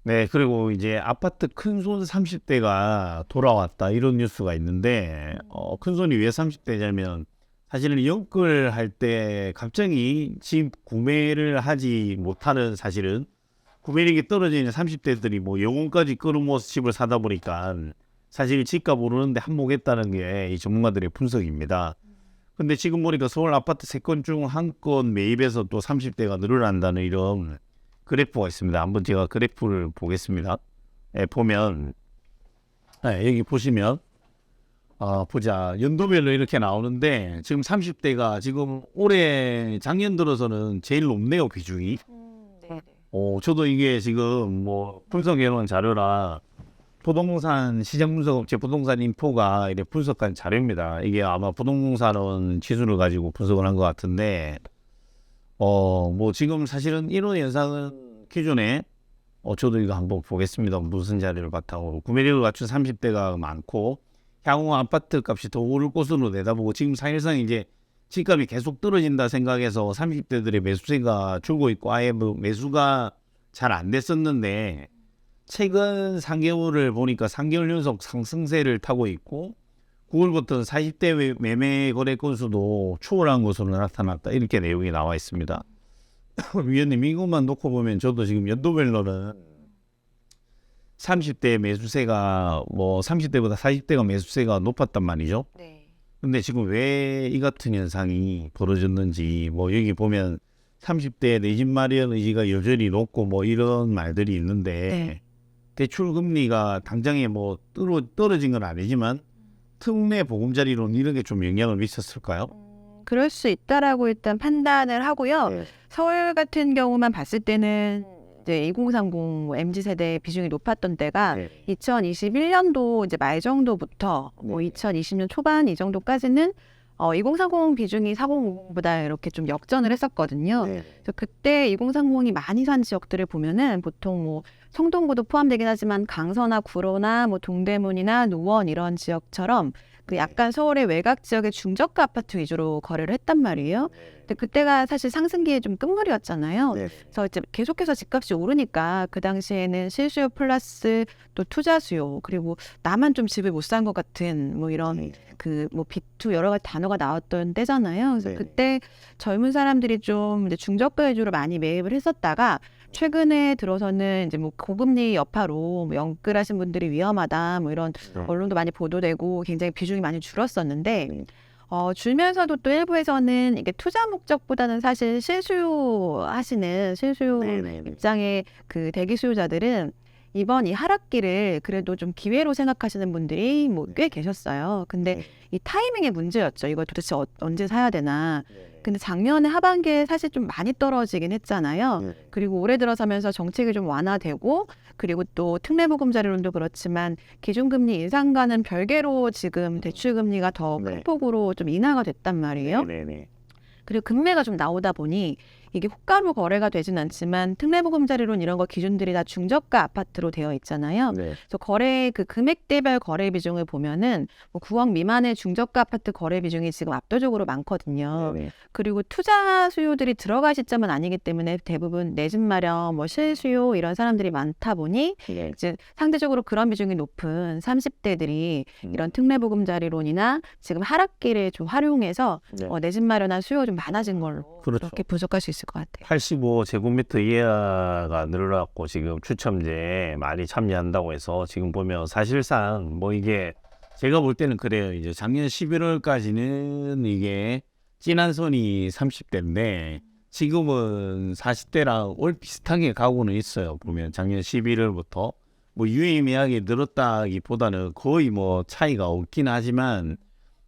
네, 그리고 이제 아파트 큰손 30대가 돌아왔다 이런 뉴스가 있는데 큰손이 왜 30대냐면 사실은 연끌할 때 갑자기 집 구매를 하지 못하는 사실은 구매력이 떨어지는 30대들이 뭐 영혼까지 끌어모아서 집을 사다 보니까 사실 집값 오르는데 한몫했다는 게 이 전문가들의 분석입니다. 근데 지금 보니까 서울 아파트 3건 중 1건 매입에서 또 30대가 늘어난다는 이런 그래프가 있습니다. 한번 제가 그래프를 보겠습니다. 예, 보면 여기 보시면 보자 연도별로 이렇게 나오는데 지금 30대가 지금 올해 작년 들어서는 제일 높네요 비중이. 네네. 저도 이게 지금 뭐 분석해 놓은 자료라 부동산 시장 분석업체 부동산 인포가 이렇게 분석한 자료입니다. 이게 아마 부동산원 지수를 가지고 분석을 한 것 같은데 뭐 지금 사실은 이런 현상은 기존에 저도 이거 한번 보겠습니다. 무슨 자료를 바탕으로 구매력을 갖춘 30대가 많고 향후 아파트 값이 더 오를 것으로 내다보고 지금 사실상 이제 집값이 계속 떨어진다 생각해서 30대들의 매수세가 줄고 있고 아예 뭐 매수가 잘 안 됐었는데 최근 3개월을 보니까 3개월 연속 상승세를 타고 있고 9월부터 40대 매매 거래 건수도 초월한 것으로 나타났다 이렇게 내용이 나와 있습니다. 위원님 이것만 놓고 보면 저도 지금 연도별로는 30대 매수세가 뭐 30대보다 40대가 매수세가 높았단 말이죠. 네. 근데 지금 왜 이 같은 현상이 벌어졌는지 뭐 여기 보면 30대 내 집 마련 의지가 여전히 높고 뭐 이런 말들이 있는데 네. 대출 금리가 당장에 뭐 떨어진 건 아니지만 특례 보금자리론 이런 게 좀 영향을 미쳤을까요? 그럴 수 있다라고 일단 판단을 하고요. 네. 서울 같은 경우만 봤을 때는 이제 2030 뭐 MZ 세대 비중이 높았던 때가 네. 2021년도 이제 말 정도부터 뭐 네. 2020년 초반 이 정도까지는 2030 비중이 4050보다 이렇게 좀 역전을 했었거든요. 네. 그래서 그때 2030이 많이 산 지역들을 보면은 보통 뭐 성동구도 포함되긴 하지만 강서나 구로나 뭐 동대문이나 노원 이런 지역처럼 그 약간 서울의 외곽 지역의 중저가 아파트 위주로 거래를 했단 말이에요. 근데 그때가 사실 상승기에 좀 끝물이었잖아요. 네. 그래서 이제 계속해서 집값이 오르니까 그 당시에는 실수요 플러스 또 투자 수요 그리고 나만 좀 집을 못 산 것 같은 뭐 이런 그 뭐 B2 여러 가지 단어가 나왔던 때잖아요. 그래서 네. 그때 젊은 사람들이 좀 이제 중저가 위주로 많이 매입을 했었다가 최근에 들어서는 이제 뭐 고금리 여파로 뭐 영끌하신 분들이 위험하다 뭐 이런 언론도 많이 보도되고 굉장히 비중이 많이 줄었었는데 줄면서도 또 일부에서는 이게 투자 목적보다는 사실 실수요 네네네. 입장의 그 대기 수요자들은 이번 이 하락기를 그래도 좀 기회로 생각하시는 분들이 뭐 꽤 계셨어요. 근데 이 타이밍의 문제였죠. 이걸 도대체 언제 사야 되나. 근데 작년에 하반기에 사실 좀 많이 떨어지긴 했잖아요. 그리고 올해 들어서면서 정책이 좀 완화되고 그리고 또 특례보금자리론도 그렇지만 기준금리 인상과는 별개로 지금 대출금리가 더 큰 폭으로 좀 인하가 됐단 말이에요. 네네. 그리고 금매가 좀 나오다 보니 이게 호가로 거래가 되진 않지만 특례보금자리론 이런 거 기준들이 다 중저가 아파트로 되어 있잖아요. 네. 그래서 거래 그 금액대별 거래 비중을 보면은 뭐 9억 미만의 중저가 아파트 거래 비중이 지금 압도적으로 많거든요. 네네. 그리고 투자 수요들이 들어갈 시점은 아니기 때문에 대부분 내 집 마련, 뭐 실수요 이런 사람들이 많다 보니 네. 이제 상대적으로 그런 비중이 높은 30대들이 이런 특례보금자리론이나 지금 하락기를 좀 활용해서 네. 내 집 마련한 수요가 좀 많아진 걸로 그렇죠. 그렇게 분석할 수 있을 것 같아요. 85제곱미터 이하가 늘어났고 지금 추첨제에 많이 참여한다고 해서 지금 보면 사실상 뭐 이게 제가 볼 때는 그래요. 이제 작년 11월까지는 이게 진한 선이 30대인데 지금은 40대랑 올 비슷하게 가고는 있어요. 보면 작년 11월부터 뭐 유의미하게 늘었다기보다는 거의 뭐 차이가 없긴 하지만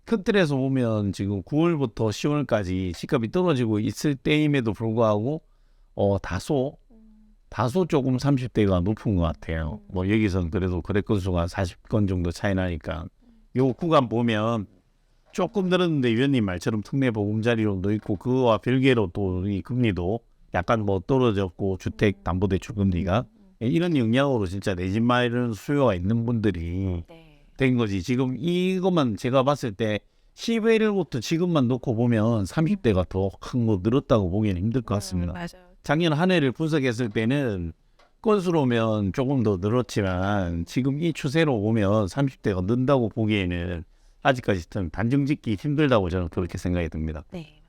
큰 틀에서 보면 지금 9월부터 10월까지 집값이 떨어지고 있을 때임에도 불구하고 다소 조금 30대가 높은 것 같아요. 뭐 여기선 그래도 거래 건수가 40건 정도 차이 나니까 요 구간 보면 조금 늘었는데 위원님 말처럼 특례 보금자리론도 있고 그거와 별개로 또 이 금리도 약간 뭐 떨어졌고 주택 담보대출 금리가 이런 영향으로 진짜 내 집 마련 수요가 있는 분들이 된 거지. 지금 이것만 제가 봤을 때 11월부터 지금만 놓고 보면 30대가 더 큰 거 늘었다고 보기는 힘들 것 같습니다. 맞아요. 작년 한 해를 분석했을 때는 건수로면 조금 더 늘었지만 지금 이 추세로 오면 30대가 는다고 보기에는 아직까지 좀 단정짓기 힘들다고 저는 그렇게 생각이 듭니다. 네.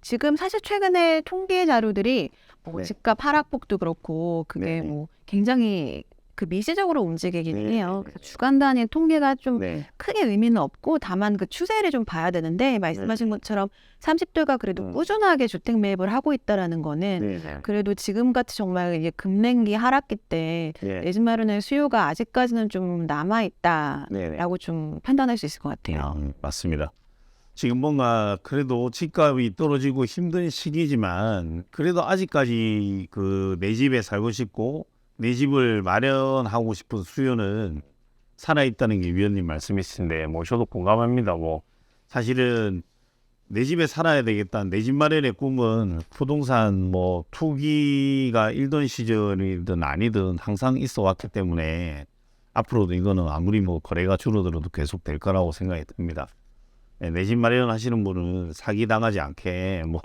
지금 사실 최근에 통계 자료들이 뭐 네. 집값 하락폭도 그렇고 그게 네. 뭐 굉장히 그 미시적으로 움직이기는 네. 해요. 그래서 주간 단위 통계가 좀 네. 크게 의미는 없고 다만 그 추세를 좀 봐야 되는데 말씀하신 것처럼 30대가 그래도 꾸준하게 주택 매입을 하고 있다라는 거는 네. 그래도 지금같이 정말 이제 금냉기 하락기 때 네. 내 집 마련의 수요가 아직까지는 좀 남아 있다라고 네. 좀 판단할 수 있을 것 같아요. 맞습니다. 지금 뭔가 그래도 집값이 떨어지고 힘든 시기지만 그래도 아직까지 그 내 집에 살고 싶고 내 집을 마련하고 싶은 수요는 살아있다는 게 위원님 말씀이신데 뭐 저도 공감합니다. 뭐 사실은 내 집에 살아야 되겠다. 내 집 마련의 꿈은 부동산 뭐 투기가 일던 시절이든 아니든 항상 있어 왔기 때문에 앞으로도 이거는 아무리 뭐 거래가 줄어들어도 계속 될 거라고 생각이 듭니다. 내 집 마련하시는 분은 사기 당하지 않게 뭐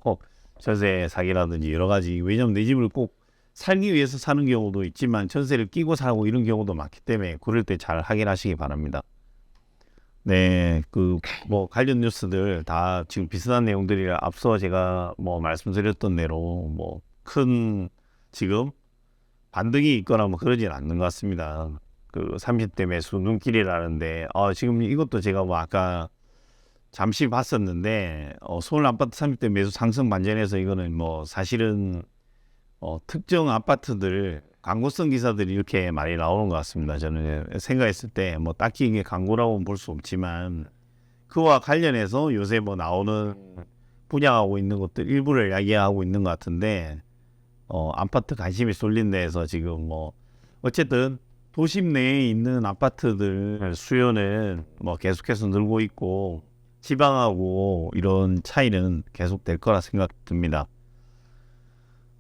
전세 사기라든지 여러 가지, 왜냐면 내 집을 꼭 살기 위해서 사는 경우도 있지만 전세를 끼고 살고 이런 경우도 많기 때문에 그럴 때 잘 확인하시기 바랍니다. 네, 그 뭐 관련 뉴스들 다 지금 비슷한 내용들이라 앞서 제가 뭐 말씀드렸던 대로 뭐 큰 지금 반등이 있거나 뭐 그러진 않는 것 같습니다. 그 30대 매수 눈길이라는데 지금 이것도 제가 뭐 아까 잠시 봤었는데 서울 아파트 30대 매수 상승 반전에서 이거는 뭐 사실은 특정 아파트들 광고성 기사들이 이렇게 많이 나오는 것 같습니다. 저는 생각했을 때 뭐 딱히 이게 광고라고는 볼 수 없지만 그와 관련해서 요새 뭐 나오는 분양하고 있는 것들 일부를 이야기하고 있는 것 같은데 아파트 관심이 쏠린 데에서 지금 뭐 어쨌든 도심 내에 있는 아파트들 수요는 뭐 계속해서 늘고 있고 지방하고 이런 차이는 계속 될 거라 생각 듭니다.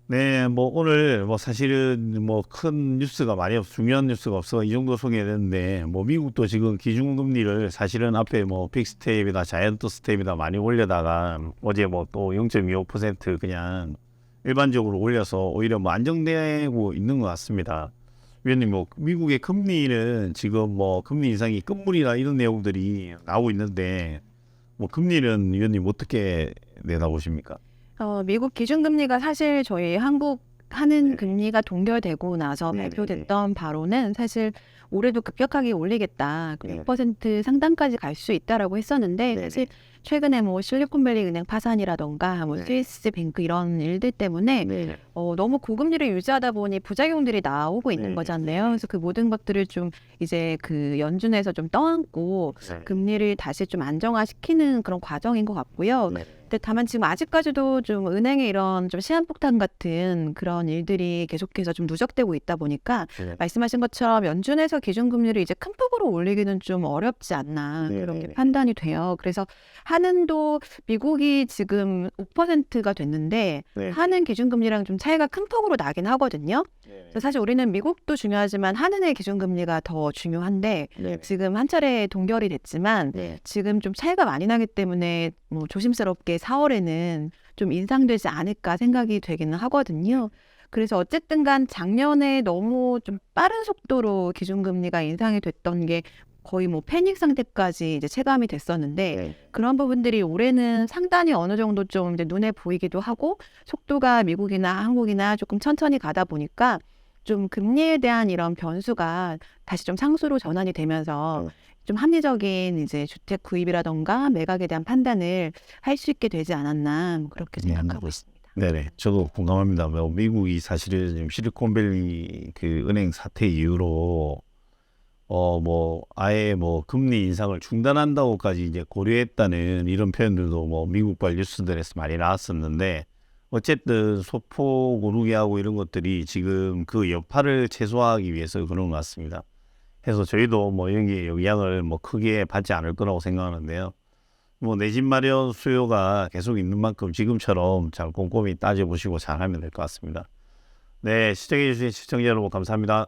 네, 뭐 오늘 뭐 사실은 뭐 큰 뉴스가 많이 중요한 뉴스가 없어 이 정도 소개했는데 뭐 미국도 지금 기준금리를 사실은 앞에 뭐 빅스텝이다 자이언트 스텝이다 많이 올려다가 어제 뭐 또 0.25% 그냥 일반적으로 올려서 오히려 뭐 안정되고 있는 것 같습니다. 위원님 뭐 미국의 금리는 지금 뭐 금리 인상이 끝물이나 이런 내용들이 나오고 있는데 뭐 금리는 위원님 어떻게 내다보십니까? 미국 기준금리가 사실 저희 한국 하는 금리가 동결되고 나서 발표됐던 바로는 사실 올해도 급격하게 올리겠다. 6% 상단까지 갈 수 있다라고 했었는데 사실 최근에 뭐 실리콘밸리 은행 파산이라던가 뭐 스위스 뱅크 이런 일들 때문에 너무 고금리를 유지하다 보니 부작용들이 나오고 있는 거잖아요. 그래서 그 모든 것들을 좀 이제 그 연준에서 좀 떠안고 금리를 다시 좀 안정화시키는 그런 과정인 것 같고요. 근데 다만 지금 아직까지도 좀 은행의 이런 좀 시한폭탄 같은 그런 일들이 계속해서 좀 누적되고 있다 보니까 말씀하신 것처럼 연준에서 기준금리를 이제 큰 폭으로 올리기는 좀 어렵지 않나 그렇게 판단이 돼요. 그래서 한은도 미국이 지금 5%가 됐는데 한은 기준금리랑 좀 차이가 큰 폭으로 나긴 하거든요. 그래서 사실 우리는 미국도 중요하지만 한은의 기준금리가 더 중요한데 지금 한 차례 동결이 됐지만 지금 좀 차이가 많이 나기 때문에 뭐 조심스럽게 4월에는 좀 인상되지 않을까 생각이 되기는 하거든요. 그래서 어쨌든 간 작년에 너무 좀 빠른 속도로 기준금리가 인상이 됐던 게 거의 뭐 패닉 상태까지 이제 체감이 됐었는데 그런 부분들이 올해는 상당히 어느 정도 좀 이제 눈에 보이기도 하고 속도가 미국이나 한국이나 조금 천천히 가다 보니까 좀 금리에 대한 이런 변수가 다시 좀 상수로 전환이 되면서 좀 합리적인 이제 주택 구입이라던가 매각에 대한 판단을 할 수 있게 되지 않았나 그렇게 생각하고 있습니다. 네네, 저도 공감합니다. 뭐 미국이 사실은 지금 실리콘밸리 그 은행 사태 이후로 뭐 아예 뭐 금리 인상을 중단한다고까지 이제 고려했다는 이런 표현들도 뭐 미국발 뉴스들에서 많이 나왔었는데 어쨌든 소폭 오르게 하고 이런 것들이 지금 그 여파를 최소화하기 위해서 그런 것 같습니다. 해서 저희도 뭐 여기에 영향을 뭐 크게 받지 않을 거라고 생각하는데요. 뭐 내 집 마련 수요가 계속 있는 만큼 지금처럼 잘 꼼꼼히 따져보시고 잘 하면 될 것 같습니다. 네, 시청해주신 시청자 여러분 감사합니다.